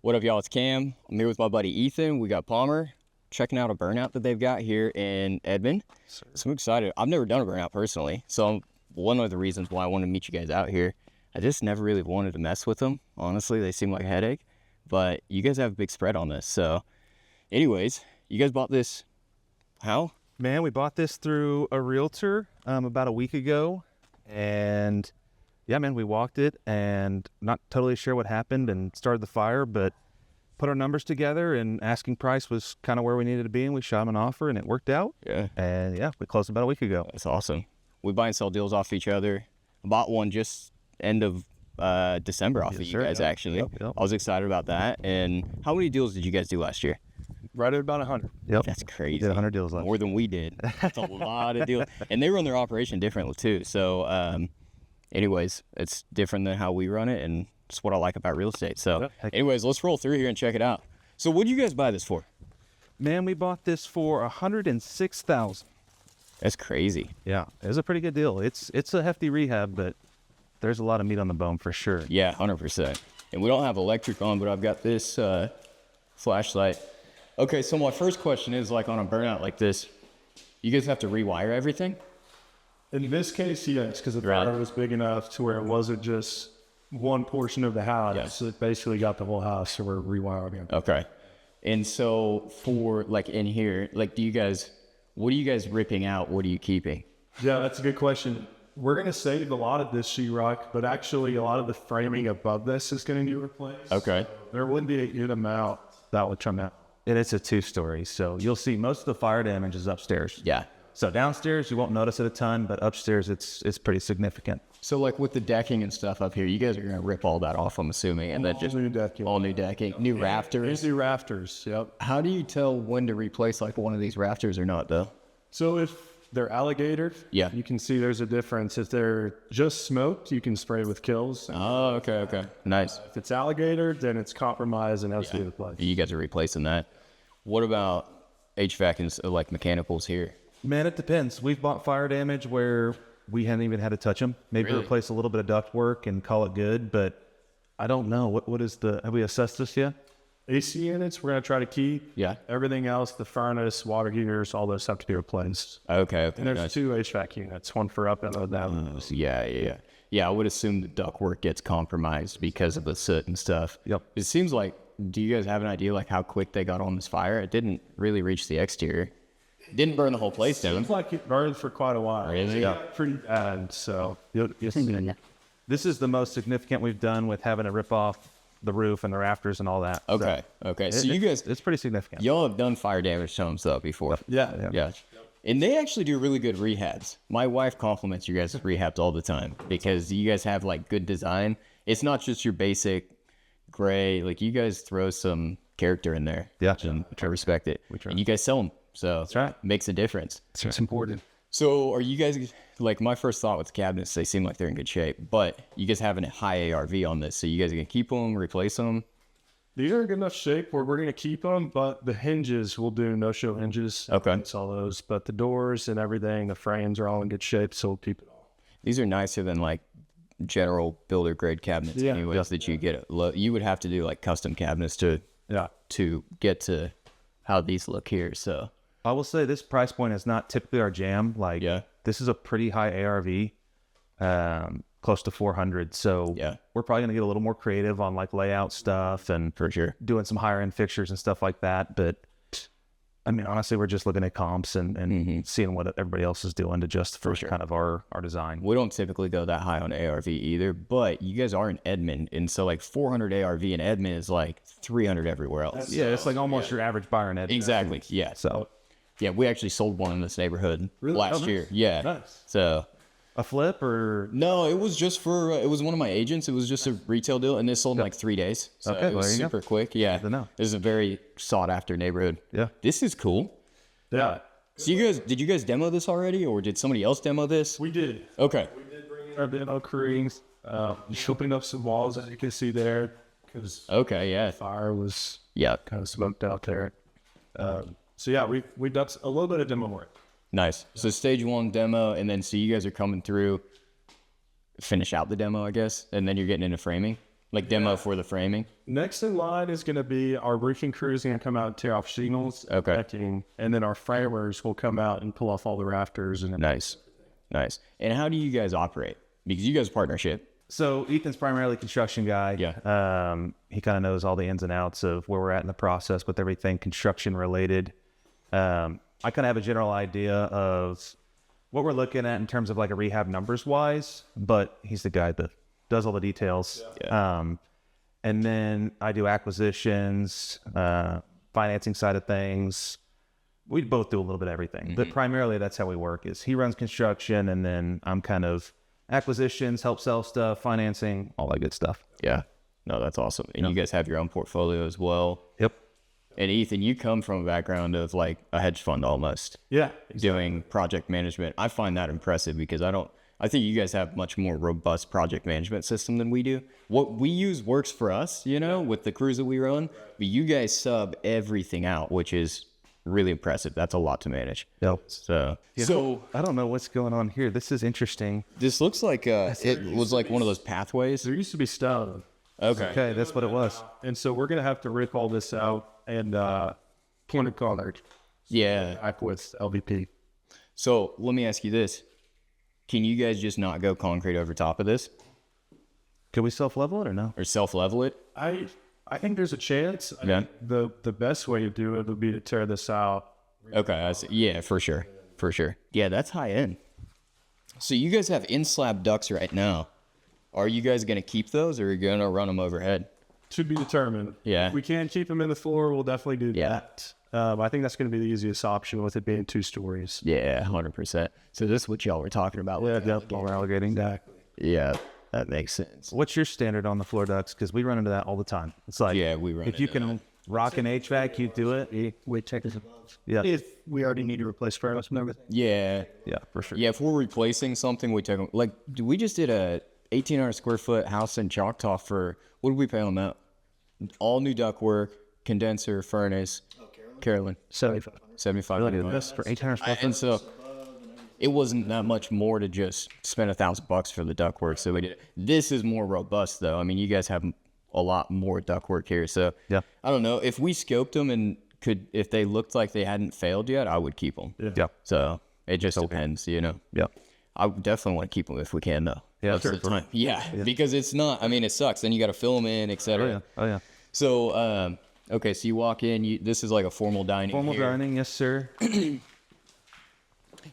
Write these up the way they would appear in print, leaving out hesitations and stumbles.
What up, y'all? It's Cam. I'm here with my buddy Ethan. We got Palmer checking out a burnout that they've got here in Edmond. So I'm excited. I've never done a burnout personally, so one of the reasons why I want to meet you guys out here. I just never really wanted to mess with them. Honestly, they seem like a headache, but you guys have a big spread on this. So anyways, you guys bought this how? Man, we bought this through a realtor about a week ago, and yeah, man, we walked it and not totally sure what happened and started the fire, but put our numbers together and asking price was kind of where we needed to be, and we shot them an offer and it worked out. Yeah. And yeah, we closed about a week ago. That's awesome. We buy and sell deals off each other. I bought one just end of December off of you guys, actually. Yep. I was excited about that. And how many deals did you guys do last year? Right at about 100. Yep. That's crazy. Did 100 deals last More than we did. That's a lot of deals. And they run their operation differently too. So anyways, it's different than how we run it, and it's what I like about real estate. So anyways, let's roll through here and check it out. So what did you guys buy this for? Man, we bought this for $106,000. That's crazy. Yeah, it was a pretty good deal. It's a hefty rehab, but there's a lot of meat on the bone for sure. Yeah, 100%. And we don't have electric on, but I've got this flashlight. Okay, so my first question is, like, on a burnout like this, you guys have to rewire everything? In this case, yes, because the fire was big enough to where it wasn't just one portion of the house. Yes. It basically got the whole house, so we're rewiring it. Okay. And so for, like, in here, like, what are you guys ripping out? What are you keeping? Yeah, that's a good question. We're going to save a lot of this sheetrock, but actually a lot of the framing above this is going to be replaced. Okay. So there would be a good amount that would come out. And it's a two-story, so you'll see most of the fire damage is upstairs. Yeah. So downstairs, you won't notice it a ton, but upstairs, it's pretty significant. So, like, with the decking and stuff up here, you guys are going to rip all that off, I'm assuming, and then just New decking. all new decking, new rafters. New rafters, yep. How do you tell when to replace, like, one of these rafters or not, though? So if they're alligator, Yeah. you can see there's a difference. If they're just smoked, you can spray with kills. Oh, okay. Nice. If it's alligator, then it's compromised and has to be replaced. You guys are replacing that. What about HVAC and, like, mechanicals here? Man, it depends. We've bought fire damage where we hadn't even had to touch them. Maybe Really? replace a little bit of duct work and call it good, but I don't know. What is have we assessed this yet? AC units, we're going to try to keep. Yeah. Everything else, the furnace, water heaters, all those have to be replaced. Okay. And there's nice. 2 HVAC units, one for up and one down. Yeah. Yeah, I would assume the ductwork gets compromised because of the soot and stuff. Yep. It seems like, do you guys have an idea, like, how quick they got on this fire? It didn't really reach the exterior. It didn't burn the whole place down. Seems like it burned for quite a while. Really? Yeah. Pretty bad, so you'll see. This is the most significant we've done with having to rip off the roof and the rafters and all that. Okay. So you guys, it's pretty significant. y'all have done fire damage to homes, though, before. Yeah. And they actually do really good rehabs. My wife compliments you guys' rehabs all the time because you guys have, like, good design. It's not just your basic gray. Like, you guys throw some character in there. Yeah. And I respect it. And you guys sell them. So That's right. Makes a difference. It's important. So are you guys, like, my first thought with the cabinets, they seem like they're in good shape, but you guys have a high ARV on this. So you guys are going to keep them, replace them? These are in good enough shape where we're going to keep them, but the hinges we'll do no-show hinges. Okay. It's all those, but the doors and everything, the frames are all in good shape, so we'll keep it all. These are nicer than, like, general builder grade cabinets anyways that you get. You would have to do, like, custom cabinets to get to how these look here. So I will say this price point is not typically our jam. Like, this is a pretty high ARV, close to 400. So we're probably going to get a little more creative on, like, layout stuff and for sure doing some higher end fixtures and stuff like that. But I mean, honestly, we're just looking at comps and seeing what everybody else is doing to justify kind of our design. We don't typically go that high on ARV either, but you guys are in Edmond, and so, like, 400 ARV in Edmond is like 300 everywhere else. It's like almost your average buyer in Edmond. Exactly. Yeah. So yeah, we actually sold one in this neighborhood last year. Yeah. Nice. So a flip or no, it was just for it was one of my agents. It was just a retail deal, and this sold in like 3 days. So it was super quick. Yeah. Good to know. This is a very sought after neighborhood. Yeah. This is cool. Yeah. So did you guys demo this already, or did somebody else demo this? We did. Okay. We did bring in our demo crews. Opened up some walls, as you can see there, because fire was kind of smoked out there. So yeah, we done a little bit of demo work. Nice. So stage 1 demo, and then so you guys are coming through, finish out the demo, I guess, and then you're getting into framing. Like demo for the framing? Next in line is going to be our roofing crews going to come out and tear off shingles, decking, and then our framers will come out and pull off all the rafters. And Nice. And how do you guys operate? Because you guys partnership. So Ethan's primarily construction guy. Yeah. He kind of knows all the ins and outs of where we're at in the process with everything construction related. I kind of have a general idea of what we're looking at in terms of like a rehab numbers wise, but he's the guy that does all the details. Yeah. And then I do acquisitions, financing side of things. We both do a little bit of everything, but primarily that's how we work is he runs construction and then I'm kind of acquisitions, help sell stuff, financing, all that good stuff. Yeah. No, that's awesome. And you guys have your own portfolio as well. Yep. And Ethan, you come from a background of like a hedge fund almost. yeah, Doing project management. I find that impressive because I think you guys have much more robust project management system than we do. What we use works for us, with the crews that we run, but you guys sub everything out, which is really impressive. That's a lot to manage. Yep. So I don't know what's going on here. This is interesting. this looks like it was like one of those pathways. there used to be stone, Okay, that's what it was. and so we're going to have to rip all this out and point it colored Yeah. back with LVP. So let me ask you this. Can you guys just not go concrete over top of this Can we self-level it or no? or self-level it? I think there's a chance. I Yeah. think the best way to do it would be to tear this out. Okay, I see. Yeah, for sure. Yeah, that's high end. So you guys have in-slab ducts right now. Are you guys going to keep those or are you going to run them overhead? To be determined. Yeah. If we can't keep them in the floor, we'll definitely do Yeah. that. I think that's going to be the easiest option with it being 2 stories. Yeah, 100%. So this is what y'all were talking about. with the While we're alligating. Exactly. Yeah, that makes sense. What's your standard on the floor ducts? Because we run into that all the time. It's like, Yeah, we run if you into can rock an HVAC, you do it. We check this above. Yeah. If we already need to replace furnace and everything. Yeah. Yeah, for sure. Yeah, if we're replacing something, we take them. Like, we just did a 1,800 square foot house in Choctaw for, what did we pay on that? All new ductwork, condenser, furnace. Carolyn. 7,500. 75. Really, this for 800 square And so it wasn't that much more to just spend $1,000 for the ductwork. So we did it. This is more robust though. I mean, you guys have a lot more ductwork here. So Yeah. I don't know if we scoped them and if they looked like they hadn't failed yet, I would keep them. Yeah. So it just depends, Yeah. I would definitely want to keep them if we can though. Yeah, Most sure. of the time. Yeah. Because it's not, I mean, it sucks. Then you got to fill them in, etc. Oh, yeah. So, okay, so you walk in, this is like a formal dining Formal here. dining, yes, sir.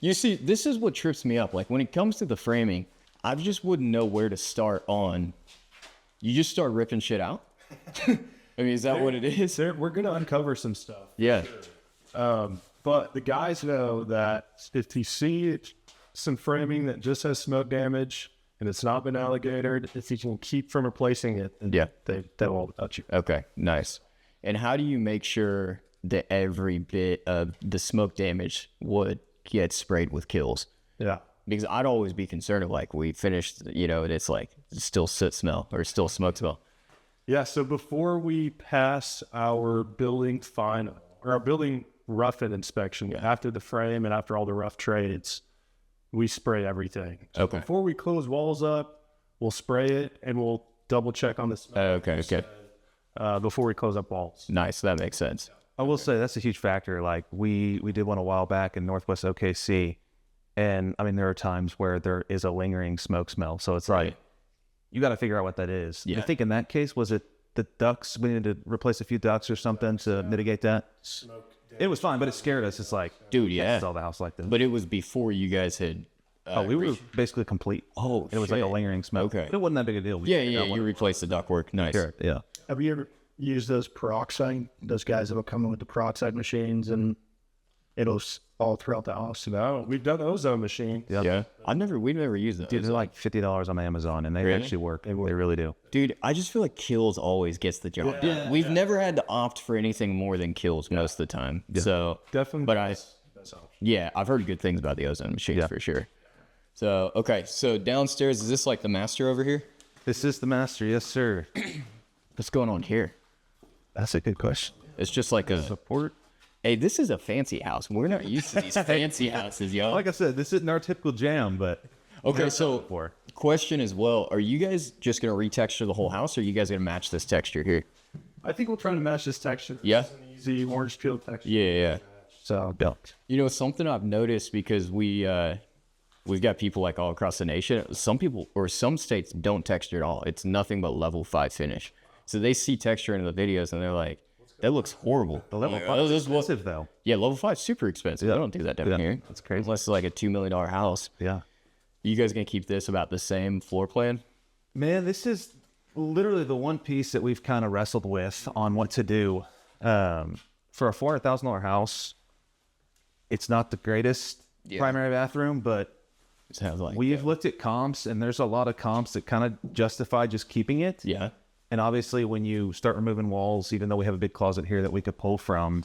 You see, this is what trips me up. Like when it comes to the framing, I just wouldn't know where to start on. You just start ripping shit out? I mean, is that what it is? We're going to uncover some stuff. Yeah. But the guys know that if you see some framing that just has smoke damage and it's not been alligatored, if you can keep from replacing it, then Yeah. they won't touch you. Okay, nice. And how do you make sure that every bit of the smoke damage would get sprayed with kills? Yeah. Because I'd always be concerned of like we finished, and it's like still soot smell or still smoke smell. Yeah, so before we pass our building final, or our building rough-in inspection, after the frame and after all the rough trades, we spray everything. So Okay. before we close walls up, we'll spray it and we'll double check on the smoke Okay. before we close up walls. Nice, that makes sense. I will say that's a huge factor. Like we did one a while back in Northwest OKC, and I mean there are times where there is a lingering smoke smell. So it's like you got to figure out what that is. Yeah. I think in that case, was it the ducts? We needed to replace a few ducts or something to mitigate that. It was fine, but it scared us. It's like, Dude, yeah. sell the house like this. But it was before you guys had. We were basically complete. Oh, it was like a shit. lingering smoke. Okay. It wasn't that big a deal. We Yeah, figured out what- you replaced the ductwork. Nice. Sure, yeah. Have you ever used those peroxide? Those guys that will come in with the peroxide machines and it'll all throughout the house. No, we've done ozone machine. Yep. Yeah. We never used those. Dude, they're like $50 on Amazon, and they Really? actually work. They really do. Dude, I just feel like Kills always gets the job done. We've never had to opt for anything more than Kills most of the time. So Definitely. But That's all. yeah, I've heard good things about the ozone machines for sure. So okay, so downstairs is this like the master over here? This is the master, yes, sir. What's going on here? That's a good question. It's just like a Support. Hey, this is a fancy house. We're not used to these fancy houses, yo. Like I said, this isn't our typical jam, but Okay, so before. question as well. Are you guys just going to retexture the whole house, or are you guys going to match this texture here? I think we'll try to match this texture. Yeah. It's an easy orange peel texture. Yeah. So, You know, something I've noticed, because we've got people like all across the nation. Some people or some states don't texture at all. It's nothing but level 5 finish. So they see texture in the videos and they're like, that looks horrible. The level 5 is expensive, though. Yeah, level 5 is super expensive. I don't do that down here. That's crazy. Unless it's like a $2 million house. Yeah. You guys going to keep this about the same floor plan? Man, this is literally the one piece that we've kind of wrestled with on what to do. For a $400,000 house, it's not the greatest primary bathroom, but It sounds like we've looked at comps, and there's a lot of comps that kind of justify just keeping it. Yeah. And obviously, when you start removing walls, even though we have a big closet here that we could pull from,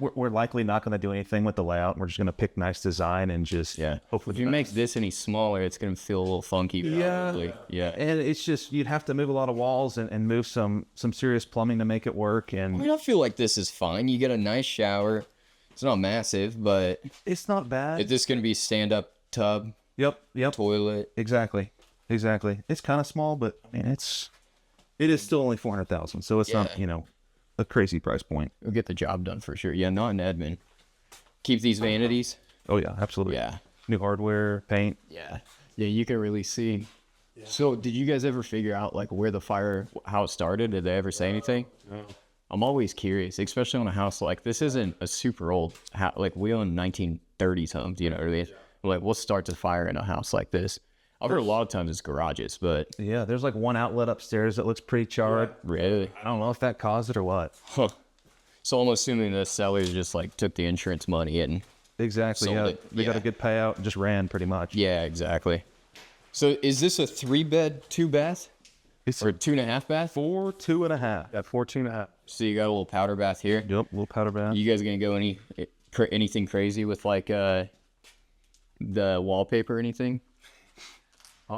we're likely not going to do anything with the layout. We're just going to pick nice design and just hopefully. If you make this any smaller, it's going to feel a little funky. Probably. Yeah. And it's just you'd have to move a lot of walls and move some serious plumbing to make it work. I And mean, I feel like this is fine. You get a nice shower. It's not massive, but it's not bad. is this going to be stand-up tub, Yep. toilet? Exactly. It's kind of small, but I mean, it is still only $400,000, so it's not a crazy price point. It'll get the job done for sure. Yeah, not in Edmond. Keep these vanities. Oh yeah, absolutely. Yeah. New hardware, paint. Yeah, you can really see. Yeah. So, did you guys ever figure out like where the fire, how it started? Did they ever say anything? No. I'm always curious, especially on a house like this. Isn't a super old house. Like we own 1930s homes. You know what I mean? Like what starts a fire in a house like this? I've heard a lot of times it's garages, but Yeah, there's like one outlet upstairs that looks pretty charred. really, I don't know if that caused it or what. huh. So I'm assuming the sellers just like took the insurance money and Exactly. Sold Yeah, it. they got Yeah. a good payout and just ran pretty much. yeah, exactly. So is this a 3-bed, 2-bath, It's or 2.5 bath? 4, 2.5. yeah, 14.5. So you got a little powder bath here. Yep, little powder bath. You guys gonna go anything crazy with like the wallpaper or anything?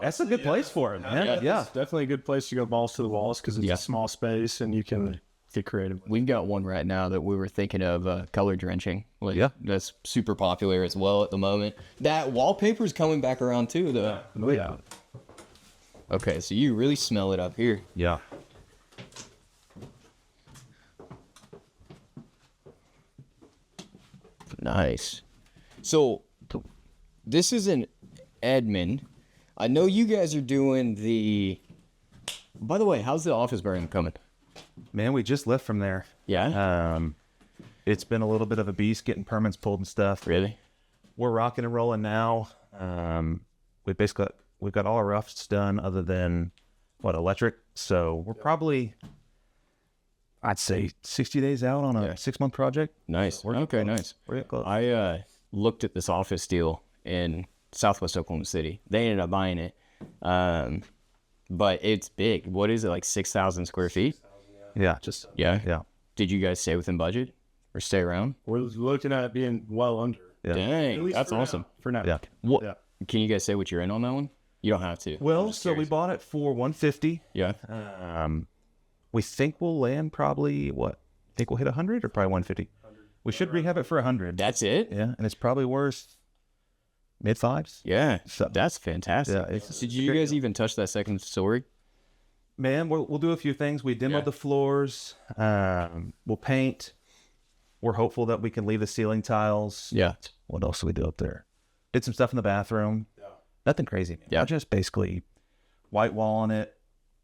That's a good place for it, man. Yeah. It's definitely a good place to go balls to the walls because it's a small space and you can get creative. We've got one right now that we were thinking of color drenching. Like, Yeah. that's super popular as well at the moment. That wallpaper's coming back around too, though. Oh, yeah. Okay, so you really smell it up here. Yeah. Nice. So this is in Edmond. I know you guys are doing the. By the way, how's the office burning coming? Man, we just left from there. Yeah. It's been a little bit of a beast getting permits pulled and stuff. Really? We're rocking and rolling now. We've got all our roughs done other than electric. So we're probably, I'd say 60 days out on a 6-month project. Nice. Okay, nice. We're getting close. I looked at this office deal in Southwest Oklahoma City. They ended up buying it. But it's big. What is it, like 6,000 square feet? Yeah. Yeah. Did you guys stay within budget or stay around? We're looking at it being well under. Yeah. Dang, that's awesome. For now. Yeah. What? Yeah. Can you guys say what you're in on that one? You don't have to. Well, I'm just so we curious. bought it for $150. Yeah. We think we'll land probably think we'll hit 100 or probably 150. We should rehab it for 100. That's it? Yeah, and it's probably worth mid-5s. Yeah. So- That's fantastic. Yeah, it's Did you guys even touch that second story? Man, we'll do a few things. We demoed Yeah. the floors. We'll paint. We're hopeful that we can leave the ceiling tiles. Yeah. What else do we do up there? Did some stuff in the bathroom. Yeah. Nothing crazy. Yeah. Just basically white wall on it,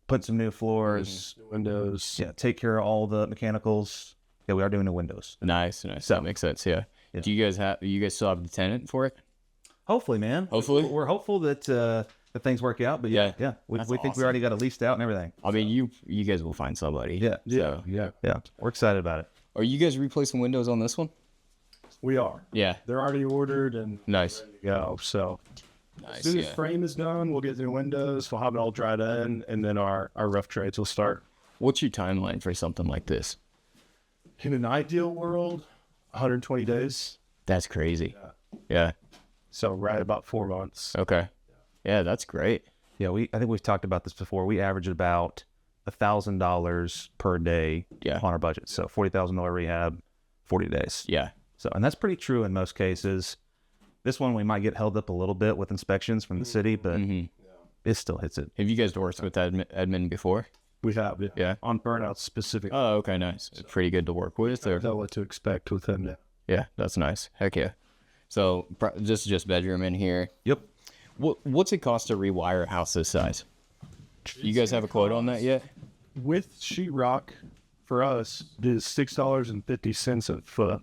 put some new floors. Windows. Yeah, take care of all the mechanicals. Yeah, we are doing the windows. Nice. That makes sense. Yeah. Yeah. Do you guys still have the tenant for it? Hopefully, man. Hopefully. We're hopeful that things work out. But yeah, we That's think we awesome. already got it leased out and everything. I mean, you guys will find somebody. Yeah. So, Yeah. Yeah, we're excited about it. are you guys replacing windows on this one? We are. Yeah. They're already ordered and Nice. ready to go. So as Nice. soon as Yeah. frame is done, we'll get new windows. We'll have it all dried in, and then our rough trades will start. What's your timeline for something like this? In an ideal world, 120 days. That's crazy. Yeah. So right about 4 months. Okay. Yeah, that's great. Yeah, I think we've talked about this before. We average about $1,000 per day Yeah. on our budget. So $40,000 rehab, 40 days. Yeah. So, and that's pretty true in most cases. This one we might get held up a little bit with inspections from the city, but it still hits it. Have you guys worked with admin before? We have, Yeah. on burnout specific. Oh, okay, nice. It's pretty good to work with. Or... know what to expect with him. Yeah, that's nice. Heck yeah. So this is just bedroom in here. Yep. What's it cost to rewire a house this size? You guys have a quote on that yet? With sheetrock, for us, is $6.50 a foot.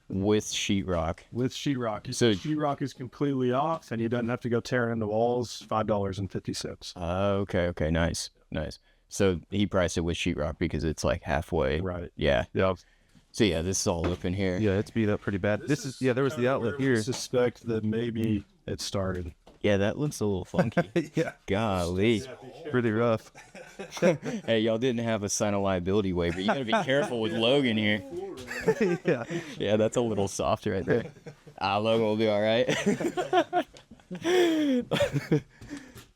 With sheetrock. With sheetrock. So sheetrock is completely off, and you don't have to go tearing in the walls. $5.50. Okay, nice. So he priced it with sheetrock because it's like halfway. Right. Yeah. Yep. So yeah, this is all up in here. Yeah, it's beat up pretty bad. This is there was the outlet here. I suspect that maybe it started. Yeah, that looks a little funky. Yeah. Golly. Pretty rough. Hey, y'all didn't have a sign of liability waiver. You gotta be careful with Logan here. Yeah. Yeah, that's a little soft right there. Logan will be all right.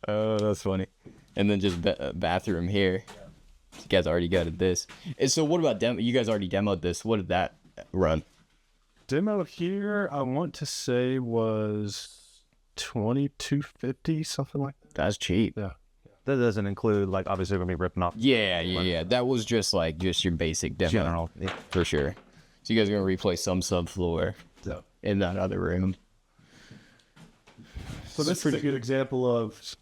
Oh, that's funny. And then just bathroom here. You guys already got this. And so what about demo? You guys already demoed this. What did that run? Demo here, I want to say was $22.50, something like that. That's cheap. Yeah. That doesn't include, like, obviously we're going to be ripping off. Yeah. That was just your basic demo. General. Yeah. For sure. So you guys are going to replace some subfloor in that other room. So this is a good example of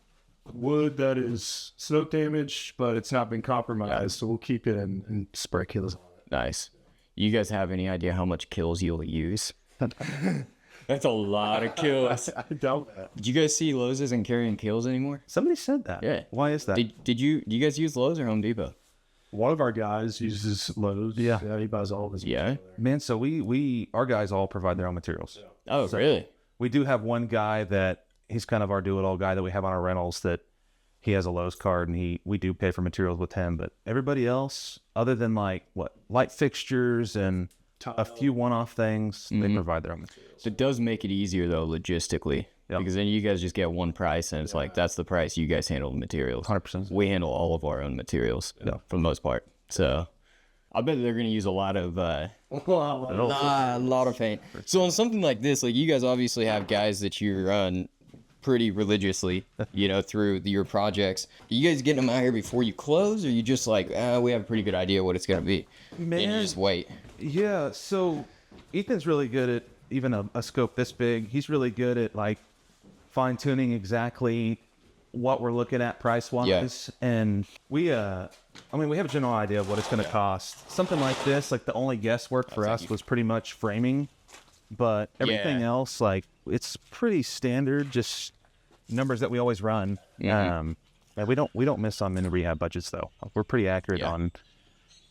wood that is smoke damage, but it's not been compromised, so we'll keep it and spray kills on it. Nice. You guys have any idea how much kills you'll use? That's a lot of kills. I doubt that. Do you guys see Lowe's isn't carrying kills anymore? Somebody said that. Yeah. Why is that? Do you guys use Lowe's or Home Depot? One of our guys uses Lowe's. Yeah. He buys all of his. Yeah. Man, so our guys all provide their own materials. Oh, really? We do have one guy that he's kind of our do-it-all guy that we have on our rentals that he has a Lowe's card and we do pay for materials with him. But everybody else, other than light fixtures and a few one-off things, they provide their own materials. It does make it easier though logistically. Yep. Because then you guys just get one price and it's like that's the price. You guys handle the materials. 100%. We handle all of our own materials for the most part. So I bet they're gonna use a lot of a lot of paint. So on something like this, like you guys obviously have guys that you run pretty religiously, through your projects. Are you guys getting them out here before you close, or you just like, we have a pretty good idea what it's gonna be? Man, and you just wait. Yeah, so Ethan's really good at even a scope this big. He's really good at fine-tuning exactly what we're looking at price-wise. Yeah. And we have a general idea of what it's going to cost. Something like this, the only guesswork for us was pretty much framing. But everything else, it's pretty standard, just numbers that we always run. And we don't miss on many rehab budgets, though. We're pretty accurate on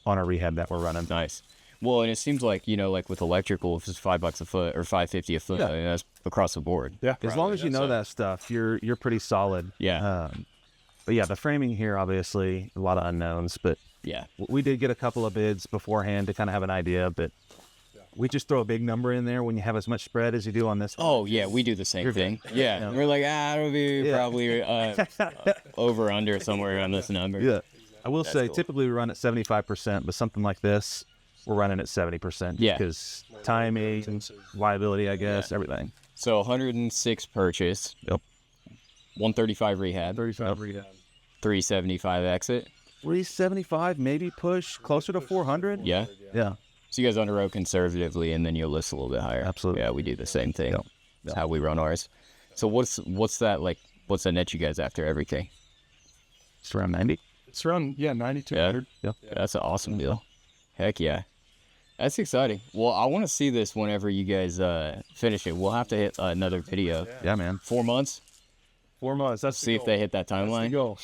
our rehab that we're running. Nice. Well, and it seems like, with electrical, if it's $5 a foot or $5.50 a foot, I mean, that's across the board. Yeah. As long as you know that stuff, you're pretty solid. Yeah. But yeah, the framing here, obviously, a lot of unknowns. But yeah, we did get a couple of bids beforehand to kind of have an idea. But we just throw a big number in there when you have as much spread as you do on this. Oh, yeah, we do the same thing. Yeah. We're like, it'll be probably over under somewhere on this number. Yeah. I will say, cool. typically we run at 75%, but something like this, we're running at 70%. Yeah. Because timing, liability, I guess, everything. So 106 purchase. Yep. 135 rehab. 35 rehab. 375 exit. 375, maybe push closer to 400. Yeah. Yeah. So you guys underwrote conservatively, and then you'll list a little bit higher. Absolutely. Yeah, we do the same thing. Yep. That's how we run ours. So what's that like? What's the net you guys after everything? It's around 90. It's around 9,200. Yeah. That's an awesome deal. Heck yeah. That's exciting. Well, I want to see this whenever you guys finish it. We'll have to hit another video. Yeah, man. 4 months. 4 months. That's See if they hit that timeline. go.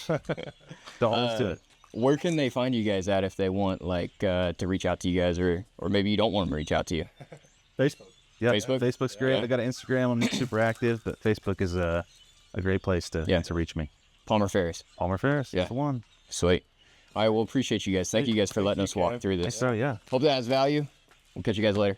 Let's do it. Where can they find you guys at if they want to reach out to you guys, or maybe you don't want them to reach out to you? Facebook. Yeah, Facebook? Facebook's great. Yeah. I got an Instagram. I'm not super active, but Facebook is a great place to reach me. Palmer Ferris. Palmer Ferris. Yeah. That's the one. Sweet. All right, well, appreciate you guys. Thank you guys for letting us walk through this. So, yeah. Hope that has value. We'll catch you guys later.